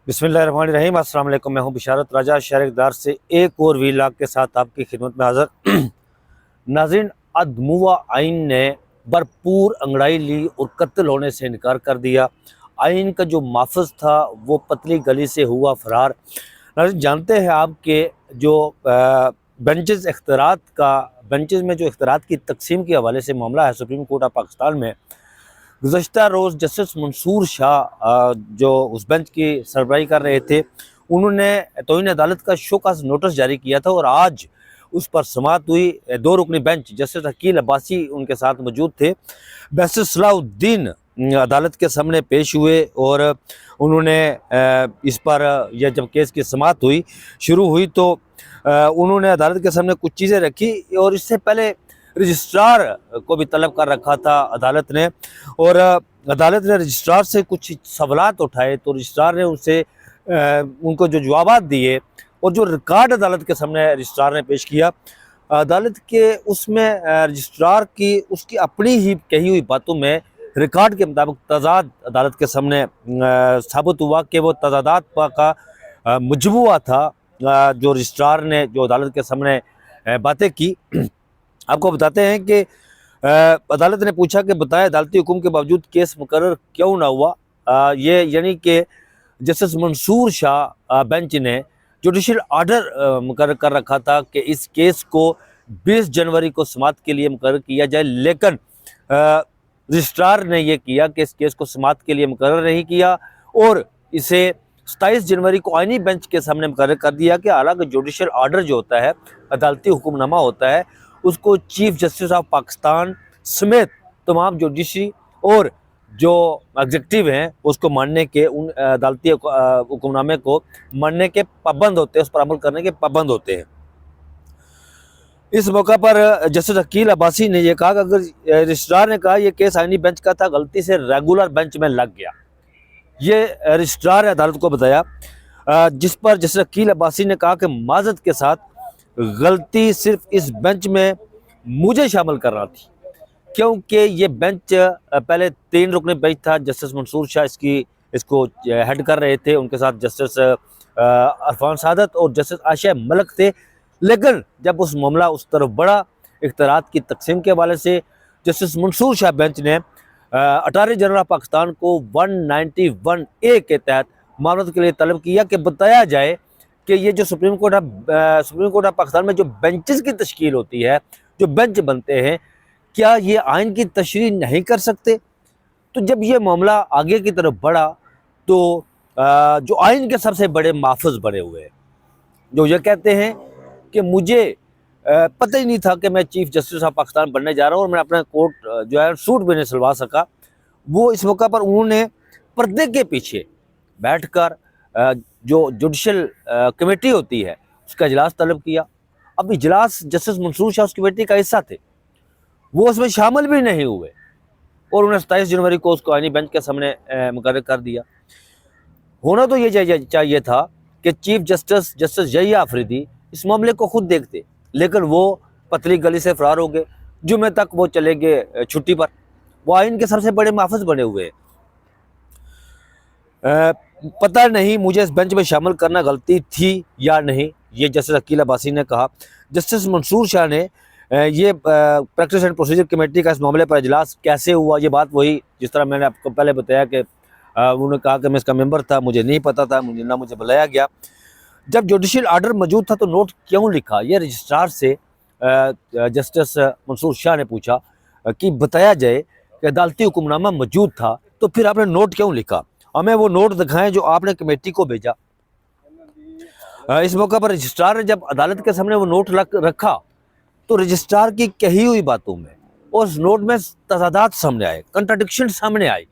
बिस्मिल्लाहिर्रहमानिर्रहीम। अस्सलाम वालेकुम। मैं हूं बिशारत राजा शहर इक़दार से एक और वीलॉग के साथ आपकी खिदमत में हाज़िर। नाज़रीन, अदमुआ आइन ने भरपूर अंगड़ाई ली और कत्ल होने से इनकार कर दिया। आइन का जो माफज था वो पतली गली से हुआ फरार। नाज़रीन, जानते हैं आप कि जो बेंचेस में जो इख्तियारात की तकसीम के हवाले से मामला है सुप्रीम कोर्ट ऑफ पाकिस्तान में, गुज़श्ता रोज़ जस्टिस मंसूर शाह जो उस बेंच की सरबराही कर रहे थे, उन्होंने तौहीन अदालत का शोकॉज नोटिस जारी किया था और आज उस पर समाअत हुई। दो रुकनी बेंच जस्टिस अकील अब्बासी उनके साथ मौजूद थे। जस्टिस सलाहुद्दीन अदालत के सामने पेश हुए और उन्होंने इस पर यह जब केस की समाअत शुरू हुई तो उन्होंने अदालत के सामने कुछ चीज़ें रखी और इससे पहले रजिस्ट्रार को भी तलब कर रखा था अदालत ने, और अदालत ने रजिस्ट्रार से कुछ सवालात उठाए तो रजिस्ट्रार ने उनसे उनको जो जवाबात दिए और जो रिकॉर्ड अदालत के सामने रजिस्ट्रार ने पेश किया, अदालत के उसमें रजिस्ट्रार की उसकी अपनी ही कही हुई बातों में रिकॉर्ड के मुताबिक तजाद अदालत के सामने साबित हुआ कि वो तजादात का मजमुआ था। जो रजिस्ट्रार ने जो अदालत के सामने बातें की, आपको बताते हैं कि अदालत ने पूछा कि बताए अदालती हुक्म के बावजूद केस मुकर्रर क्यों ना हुआ। ये यानी कि जस्टिस मंसूर शाह बेंच ने जुडिशल ऑर्डर मुकर्रर कर रखा था कि इस केस को 20 जनवरी को समाअत के लिए मुकर्रर किया जाए, लेकिन रजिस्ट्रार ने यह किया कि इस केस को समाअत के लिए मुकर्रर नहीं किया और इसे 27 जनवरी को आइनी बेंच के सामने मुकर्रर कर दिया कि हालांकि जुडिशल ऑर्डर जो होता है, अदालती हुक्मनामा होता है, उसको चीफ जस्टिस ऑफ पाकिस्तान समेत तमाम जुडिशरी और जो एग्जीक्यूटिव हैं उसको मानने के, उन अदालती हुक्मनामे को मानने के पाबंद होते हैं, उस पर अमल करने के पाबंद होते हैं। इस मौका पर जस्टिस अकील अब्बासी ने यह कहा कि अगर रजिस्ट्रार ने कहा यह केस आइनी बेंच का था, गलती से रेगुलर बेंच में लग गया, ये रजिस्ट्रार ने अदालत को बताया, जिस पर जस्टिस अकील अब्बासी ने कहा कि माजरत के साथ गलती सिर्फ इस बेंच में मुझे शामिल करना थी, क्योंकि ये बेंच पहले 3 रुकनी बेंच था। जस्टिस मंसूर शाह इसको हेड कर रहे थे, उनके साथ जस्टिस अरफान सादत और जस्टिस आयशा मलिक थे। लेकिन जब उस मामला उस तरफ बढ़ा इख्तियारात की तकसीम के हवाले से, जस्टिस मंसूर शाह बेंच ने अटारनी जनरल ऑफ पाकिस्तान को 191A के तहत मामलत के लिए तलब किया कि बताया जाए कि ये जो सुप्रीम कोर्ट ऑफ पाकिस्तान में जो बेंचेस की तश्कील होती है, जो बेंच बनते हैं, क्या ये आइन की तशरीह नहीं कर सकते। तो जब ये मामला आगे की तरफ बढ़ा तो जो आइन के सबसे बड़े माफज बने हुए हैं, जो ये कहते हैं कि मुझे पता ही नहीं था कि मैं चीफ जस्टिस ऑफ पाकिस्तान बनने जा रहा हूँ और मैं अपना कोर्ट जो है सूट भी नहीं सिलवा सका, वो इस मौका पर उन्होंने पर्दे के पीछे बैठकर जो जुडिशल कमेटी होती है उसका इजलास तलब किया। अब इजलास जस्टिस मंसूर शाह उस कमेटी का हिस्सा थे, वो उसमें शामिल भी नहीं हुए और उन्होंने 27 जनवरी को उसको आइनी बेंच के सामने मुकर्रर कर दिया। होना तो ये चाहिए था कि चीफ जस्टिस यहिया आफरीदी इस मामले को खुद देखते, लेकिन वो पतली गली से फरार हो गए। जुमे तक वो चले गए छुट्टी पर। वो आइन के सबसे बड़े माफज बने हुए हैं। पता नहीं मुझे इस बेंच में शामिल करना गलती थी या नहीं, ये जस्टिस अकील अब्बासी ने कहा। जस्टिस मंसूर शाह ने ये प्रैक्टिस एंड प्रोसीजर कमेटी का इस मामले पर इजलास कैसे हुआ, ये बात वही जिस तरह मैंने आपको पहले बताया कि उन्होंने कहा कि मैं इसका मेंबर था, मुझे नहीं पता था, मुझे बुलाया गया। जब जुडिशल ऑर्डर मौजूद था तो नोट क्यों लिखा, ये रजिस्ट्रार से जस्टिस मंसूर शाह ने पूछा कि बताया जाए कि अदालती हुक्मनामा मौजूद था तो फिर आपने नोट क्यों लिखा, हमें वो नोट दिखाएं जो आपने कमेटी को भेजा। इस मौका पर रजिस्ट्रार ने जब अदालत के सामने वो नोट रखा तो रजिस्ट्रार की कही हुई बातों में और उस नोट में तजादात सामने आए, कंट्राडिक्शन सामने आई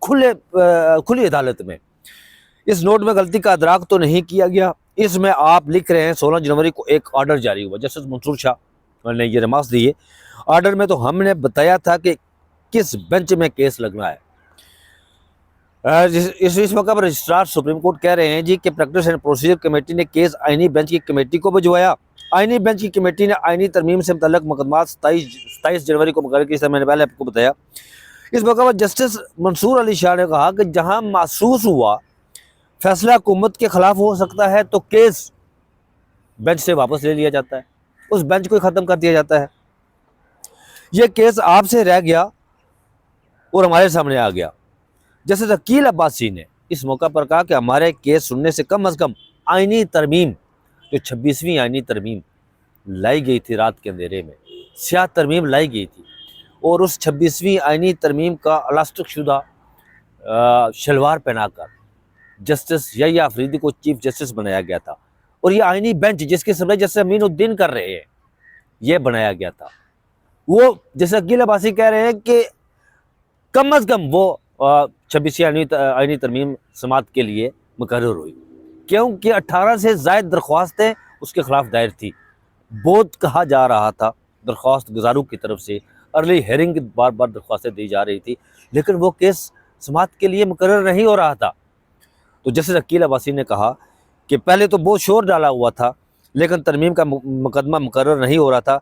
खुली अदालत में। इस नोट में गलती का अदराक तो नहीं किया गया। इसमें आप लिख रहे हैं 16 जनवरी को एक ऑर्डर जारी हुआ, जस्टिस मंसूर शाह ने ये रिमार्क्स दिए। ऑर्डर में तो हमने बताया था कि किस बेंच में केस लगना है। इस मौका पर रजिस्ट्रार सुप्रीम कोर्ट कह रहे हैं जी कि प्रैक्टिस एंड प्रोसीजर कमेटी ने केस आइनी बेंच की कमेटी को भिजवाया। आइनी बेंच की कमेटी ने आइनी तरमीम से मुतल्लक मुकदमात 27 जनवरी को मुकर्रर किया, मैंने पहले आपको बताया। इस मौका पर जस्टिस मंसूर अली शाह ने कहा कि जहां महसूस हुआ फैसला हुकूमत के खिलाफ हो सकता है तो केस बेंच से वापस ले लिया जाता है, उस बेंच को ही ख़त्म कर दिया जाता है। ये केस आपसे रह गया और हमारे सामने आ गया। जैसे अकील अब्बासी ने इस मौका पर कहा कि हमारे केस सुनने से कम आईनी तरमीम, जो 26वीं आईनी तरमीम लाई गई थी रात के अंधेरे में, स्याह तरमीम लाई गई थी, और उस 26वीं आईनी तरमीम का इलास्टिक शुदा शलवार पहनाकर जस्टिस यहिया अफरीदी को चीफ जस्टिस बनाया गया था। और ये आईनी बेंच जिसकी सरबराही जस्टिस अमीनुद्दीन कर रहे हैं, ये बनाया गया था। वो जैसे अकील अब्बासी कह रहे हैं कि कम वो 26वीं आईनी तरमीम समात के लिए मुकर्रर हुई, क्योंकि 18 से ज़ायद दरख्वास्तें उसके खिलाफ दायर थी। बहुत कहा जा रहा था दरख्वास्त गुजारों की तरफ से, अर्ली हेयरिंग की बार बार दरख्वास्तें दी जा रही थी, लेकिन वो केस समात के लिए मुकर्रर नहीं हो रहा था। तो जस्टिस अकील अब्बासी ने कहा कि पहले तो बहुत शोर डाला हुआ था, लेकिन तरमीम का मुकदमा मुकर्रर नहीं हो रहा था।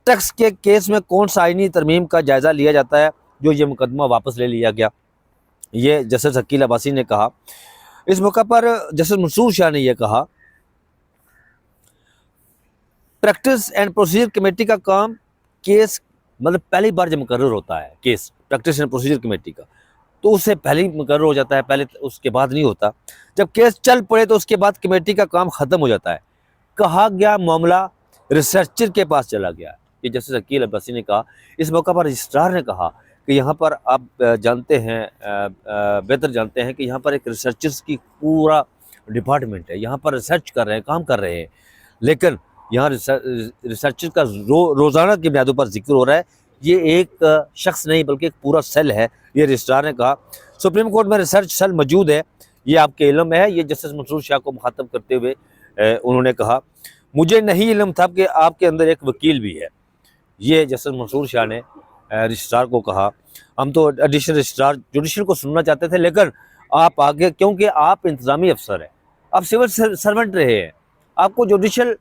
टैक्स के केस में कौन सा आईनी तरमीम का जायज़ा लिया जाता है जो ये मुकदमा वापस ले लिया गया, ये जस्टिस अकील अब्बासी ने कहा। इस मौका पर जस्टिस मंसूर शाह ने यह कहा, प्रैक्टिस एंड प्रोसीजर कमेटी का काम केस मतलब पहली बार जब मुकर्रर होता है case practice and procedure committee का, तो उससे पहले ही मुकर्रर हो जाता है, पहले उसके बाद नहीं होता। जब केस चल पड़े तो उसके बाद कमेटी का काम ख़त्म हो जाता है। कहा गया मामला रिसर्चर के पास चला गया, ये जस्टिस अकील अब्बासी ने कहा। इस मौका पर रजिस्ट्रार ने कहा कि यहाँ पर आप जानते हैं, बेहतर जानते हैं कि यहाँ पर एक रिसर्चर्स की पूरा डिपार्टमेंट है, यहाँ पर रिसर्च कर रहे हैं, काम कर रहे हैं, लेकिन यहाँ रिसर्चर का रोज़ाना की बुनियादों पर जिक्र हो रहा है। ये एक शख्स नहीं बल्कि एक पूरा सेल है, ये रजिस्ट्रार ने कहा। सुप्रीम कोर्ट में रिसर्च सेल मौजूद है, ये आपके इल्म में है, ये जस्टिस मंसूर शाह को मुखातब करते हुए उन्होंने कहा, मुझे नहीं इल्म था कि आपके अंदर एक वकील भी है। ये जस्टिस मंसूर शाह ने रजिस्ट्रार को कहा। हम तो एडिशनल रजिस्ट्रार जुडिशल को सुनना चाहते थे, लेकिन आप आगे, क्योंकि आप इंतज़ामी अफसर हैं, आप सिविल सर्वेंट रहे हैं, आपको जुडिशल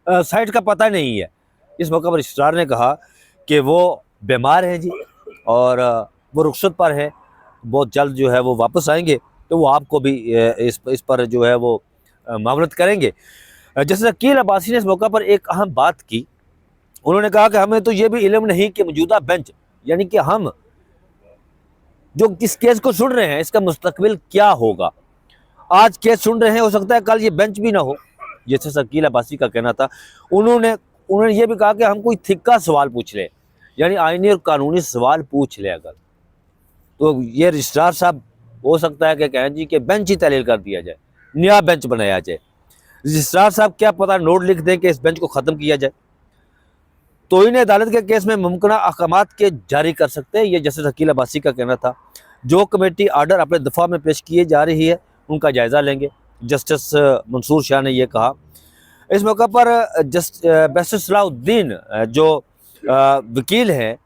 साइड का पता नहीं है। इस मौका पर रजिस्ट्रार ने कहा कि वो बीमार हैं जी, और वो रुखसत पर है, बहुत जल्द जो है वो वापस आएंगे, तो वो आपको भी इस पर जो है वो मामलत करेंगे। जैसे अकील अब्बासी ने इस मौका पर एक अहम बात की, उन्होंने कहा कि हमें तो ये भी इल्म नहीं कि मौजूदा बेंच, यानी कि हम जो इस केस को सुन रहे हैं इसका मुस्तकबिल क्या होगा। आज केस सुन रहे हैं, हो सकता है कल ये बेंच भी ना हो, जैसे अकील अब्बासी का कहना था। उन्होंने ये भी कहा कि हम कोई थिक्का सवाल पूछ ले, यानी आईनी और कानूनी सवाल पूछ ले अगर, तो ये रजिस्ट्रार साहब हो सकता है कि कहें जी कि बेंच ही तहलील कर दिया जाए, नया बेंच बनाया जाए। रजिस्ट्रार साहब क्या पता नोट लिख दें कि इस बेंच को ख़त्म किया जाए। तौहीन अदालत के केस में मुमकिन अहकामात के जारी कर सकते हैं, ये जस्टिस अकील अब्बासी का कहना था। जो कमेटी आर्डर अपने दफ़ा में पेश किए जा रही है उनका जायज़ा लेंगे, जस्टिस मंसूर शाह ने यह कहा। इस मौका पर बैरिस्टर सलाहुद्दीन जो वकील हैं,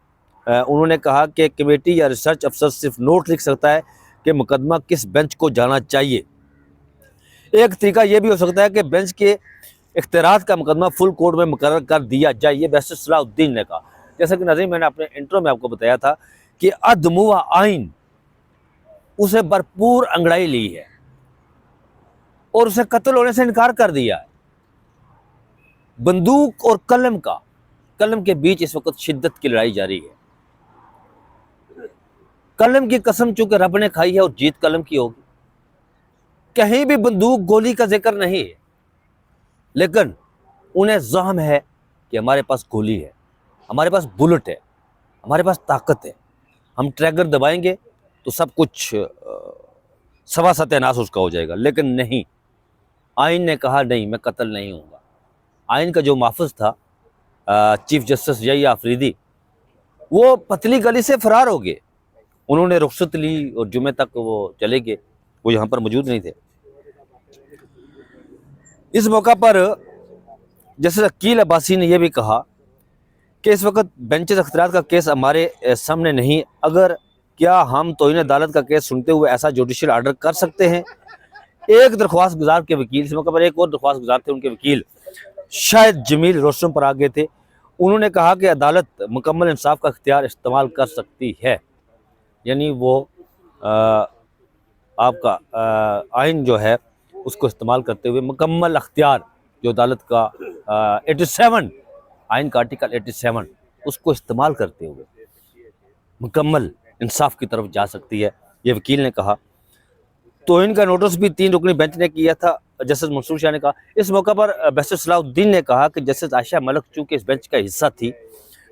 उन्होंने कहा कि कमेटी या रिसर्च अफसर सिर्फ नोट लिख सकता है कि मुकदमा किस बेंच को जाना चाहिए। एक तरीका यह भी हो सकता है कि बेंच के इख्तियारात का मुकदमा फुल कोर्ट में मुकर्रर कर दिया जाए, ये बैरिस्टर सलाहुद्दीन ने कहा। जैसा कि नाज़रीन मैंने अपने इंट्रो में आपको बताया था कि अदमुआ आइन उसे भरपूर अंगड़ाई ली है और उसे कत्ल होने से इनकार कर दिया है। बंदूक और कलम के बीच इस वक्त शिद्दत की लड़ाई जारी है। कलम की कसम चूंकि रब ने खाई है और जीत कलम की होगी। कहीं भी बंदूक गोली का जिक्र नहीं है, लेकिन उन्हें ज़हम है कि हमारे पास गोली है, हमारे पास बुलेट है, हमारे पास ताकत है, हम ट्रैगर दबाएंगे तो सब कुछ सवा सत्यानाश उसका हो जाएगा। लेकिन नहीं, आइन ने कहा नहीं, मैं कत्ल नहीं हूँगा। आइन का जो माफज था चीफ जस्टिस यहिया अफरीदी, वो पतली गली से फरार हो गए। उन्होंने रुखसत ली और जुमे तक वो चले गए, वो यहाँ पर मौजूद नहीं थे। इस मौका पर जस्टिस अकील अब्बासी ने यह भी कहा कि इस वक्त बेंचेस अख्तियारात का केस हमारे सामने नहीं, अगर क्या हम तौहीन अदालत का केस सुनते हुए ऐसा जुडिशल आर्डर कर सकते हैं। एक दरख्वास्त गुजार के वकील, इस मौके पर एक और दरख्वास्त गुजार थे, उनके वकील शायद जमील रोस्टम पर आगे थे। उन्होंने कहा कि अदालत मुकम्मल इंसाफ का इख्तियार इस्तेमाल कर सकती है, यानी वो آپ کا آئین جو ہے اس کو استعمال کرتے ہوئے مکمل اختیار جو عدالت کا 87 آئین کا آرٹیکل 87 اس کو استعمال کرتے ہوئے مکمل انصاف کی طرف جا سکتی ہے، یہ وکیل نے کہا۔ توہین کا نوٹس بھی 3 رکنی بینچ نے کیا تھا، جسٹس منصور شاہ نے کہا۔ اس موقع پر بحث صلاح الدین نے کہا کہ جسٹس عائشہ ملک چونکہ اس بینچ کا حصہ تھی،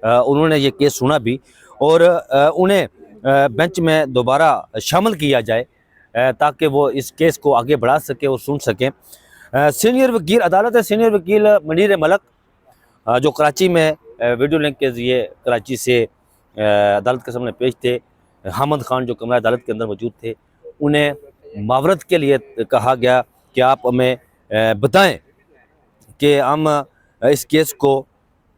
انہوں نے یہ کیس سنا بھی اور انہیں بینچ میں دوبارہ شامل کیا جائے تاکہ وہ اس کیس کو آگے بڑھا سکے اور سن سکیں۔ سینئر وکیل عدالت سینئر وکیل منیر ملک جو کراچی میں ویڈیو لنک کے ذریعے کراچی سے عدالت کے سامنے پیش تھے، حامد خان جو کمرہ عدالت کے اندر موجود تھے، انہیں معاورت کے لیے کہا گیا کہ آپ ہمیں بتائیں کہ ہم اس کیس کو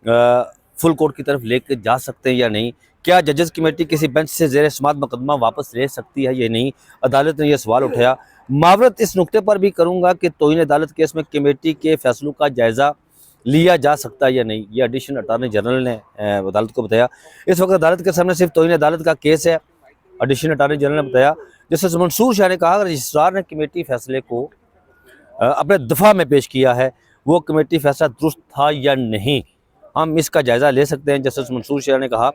فل کورٹ کی طرف لے کے جا سکتے ہیں یا نہیں، کیا ججز کمیٹی کسی بینچ سے زیر سماعت مقدمہ واپس لے سکتی ہے یا نہیں۔ عدالت نے یہ سوال اٹھایا۔ معاورت اس نقطے پر بھی کروں گا کہ توہین عدالت کیس میں کمیٹی کے فیصلوں کا جائزہ لیا جا سکتا ہے یا نہیں، یہ ایڈیشنل اٹارنی جنرل نے عدالت کو بتایا۔ اس وقت عدالت کے سامنے صرف توہین عدالت کا کیس ہے، ایڈیشنل اٹارنی جنرل نے بتایا۔ جسٹس منصور شاہ نے کہا کہ رجسٹرار نے کمیٹی فیصلے کو اپنے دفاع میں پیش کیا ہے، وہ کمیٹی فیصلہ درست تھا یا نہیں، ہم اس کا جائزہ لے سکتے ہیں، جسٹس منصور شاہ نے کہا۔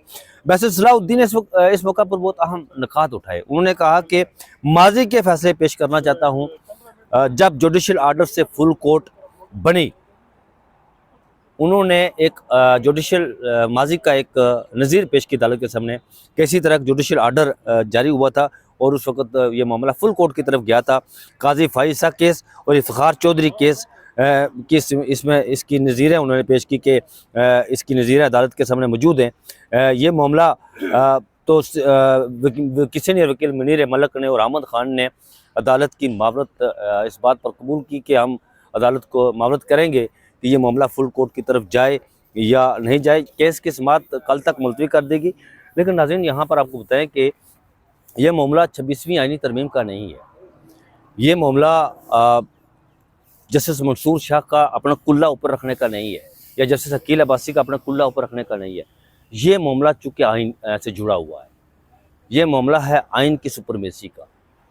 بحث صلاح الدین نے اس موقع پر بہت اہم نکات اٹھائے۔ انہوں نے کہا کہ ماضی کے فیصلے پیش کرنا چاہتا ہوں جب جوڈیشل آرڈر سے فل کورٹ بنی۔ انہوں نے ایک جوڈیشل ماضی کا ایک نظیر پیش کی عدالت کے سامنے کہ اسی طرح جوڈیشل آرڈر جاری ہوا تھا اور اس وقت یہ معاملہ فل کورٹ کی طرف گیا تھا۔ قاضی فائزہ کیس اور افتخار چودھری کیس اس میں اس کی نظیریں انہوں نے پیش کی کہ اس کی نظیریں عدالت کے سامنے موجود ہیں۔ یہ معاملہ تو سینئر وکیل منیر ملک نے اور حامد خان نے عدالت کی معاورت اس بات پر قبول کی کہ ہم عدالت کو معاورت کریں گے کہ یہ معاملہ فل کورٹ کی طرف جائے یا نہیں جائے۔ کیس کی سماعت کل تک ملتوی کر دے گی۔ لیکن ناظرین یہاں پر آپ کو بتائیں کہ یہ معاملہ 26ویں آئینی ترمیم کا نہیں ہے، یہ معاملہ جسٹس منصور شاہ کا اپنا کلہ اوپر رکھنے کا نہیں ہے یا جسٹس عقیل عباسی کا اپنا کلہ اوپر رکھنے کا نہیں ہے۔ یہ معاملہ چونکہ آئین سے جڑا ہوا ہے، یہ معاملہ ہے آئین کی سپرمیسی کا،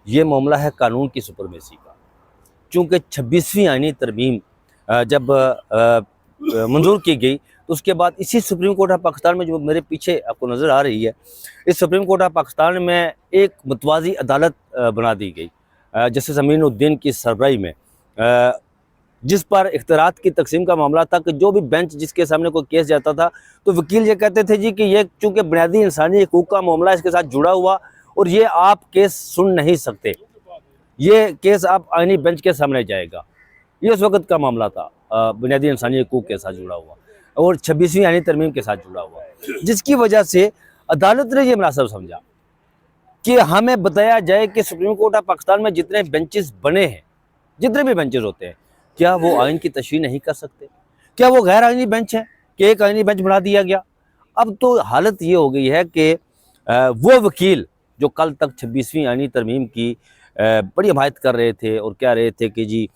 یہ معاملہ ہے قانون کی سپرمیسی کا۔ چونکہ 26ویں آئینی ترمیم جب منظور کی گئی تو اس کے بعد اسی سپریم کورٹ آف پاکستان میں جو میرے پیچھے آپ کو نظر آ رہی ہے، اس سپریم کورٹ آف پاکستان میں ایک متوازی عدالت بنا دی گئی جسٹس امین الدین کی سربراہی میں، جس پر اختیارات کی تقسیم کا معاملہ تھا کہ جو بھی بینچ جس کے سامنے کوئی کیس جاتا تھا تو وکیل یہ کہتے تھے جی کہ یہ چونکہ بنیادی انسانی حقوق کا معاملہ اس کے ساتھ جڑا ہوا اور یہ آپ کیس سن نہیں سکتے، یہ کیس آپ آئینی بینچ کے سامنے جائے گا۔ یہ اس وقت کا معاملہ تھا بنیادی انسانی حقوق کے ساتھ جڑا ہوا اور 26ویں آئینی ترمیم کے ساتھ جڑا ہوا، جس کی وجہ سے عدالت نے یہ مناسب سمجھا کہ ہمیں بتایا جائے کہ سپریم کورٹ آف پاکستان میں جتنے بینچز بنے ہیں، جتنے بھی بینچز ہوتے ہیں، کیا وہ آئین کی تشریح نہیں کر سکتے؟ کیا وہ غیر آئینی بینچ ہیں کہ ایک آئینی بینچ بنا دیا گیا؟ اب تو حالت یہ ہو گئی ہے کہ وہ وکیل جو کل تک 26ویں آئینی ترمیم کی بڑی حمایت کر رہے تھے اور کہہ رہے تھے کہ جی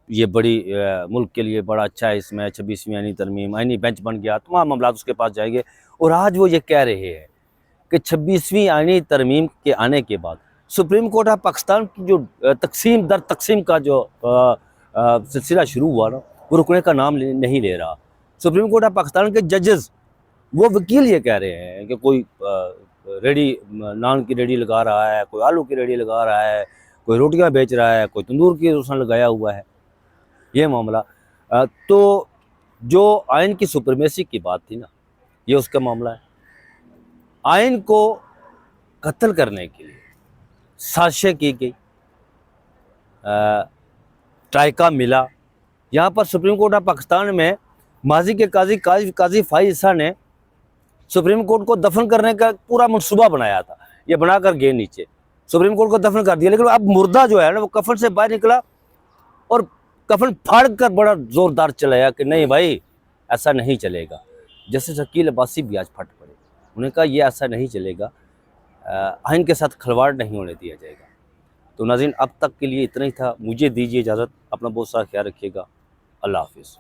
یہ بڑی ملک کے لیے بڑا اچھا ہے، اس میں 26ویں آئینی ترمیم آئینی بینچ بن گیا، تمام معاملات اس کے پاس جائیں گے، اور آج وہ یہ کہہ رہے ہیں کہ 26ویں آئینی ترمیم کے آنے کے بعد سپریم کورٹ آف پاکستان کی جو تقسیم در تقسیم کا جو سلسلہ شروع ہوا نا، وہ رکنے کا نام نہیں لے رہا۔ سپریم کورٹ آف پاکستان کے ججز، وہ وکیل یہ کہہ رہے ہیں کہ کوئی ریڈی نان کی ریڈی لگا رہا ہے، کوئی آلو کی ریڈی لگا رہا ہے، کوئی روٹیاں بیچ رہا ہے، کوئی تندور کی روشن لگایا ہوا ہے، یہ معاملہ۔ تو جو آئین کی سپرمیسی کی بات تھی نا، یہ اس کا معاملہ ہے۔ آئین کو قتل کرنے کے لیے سازشیں کی گئی، ٹرائیکا ملا۔ یہاں پر سپریم کورٹ آف پاکستان میں ماضی کے قاضی فائزہ نے سپریم کورٹ کو دفن کرنے کا پورا منصوبہ بنایا تھا، یہ بنا کر گئے نیچے، سپریم کورٹ کو دفن کر دیا، لیکن اب مردہ جو ہے نا وہ کفن سے باہر نکلا اور کفن پھاڑ کر بڑا زوردار چلایا کہ نہیں بھائی ایسا نہیں چلے گا۔ جسٹس عقیل عباسی بھی آج پھٹ پڑے، انہوں نے کہا یہ ایسا نہیں چلے گا، آئین کے ساتھ کھلواڑ نہیں ہونے دیا جائے گا۔ تو ناظرین اب تک کے لیے اتنا ہی تھا، مجھے دیجیے اجازت، اپنا بہت سارا خیال رکھیے گا، اللہ حافظ۔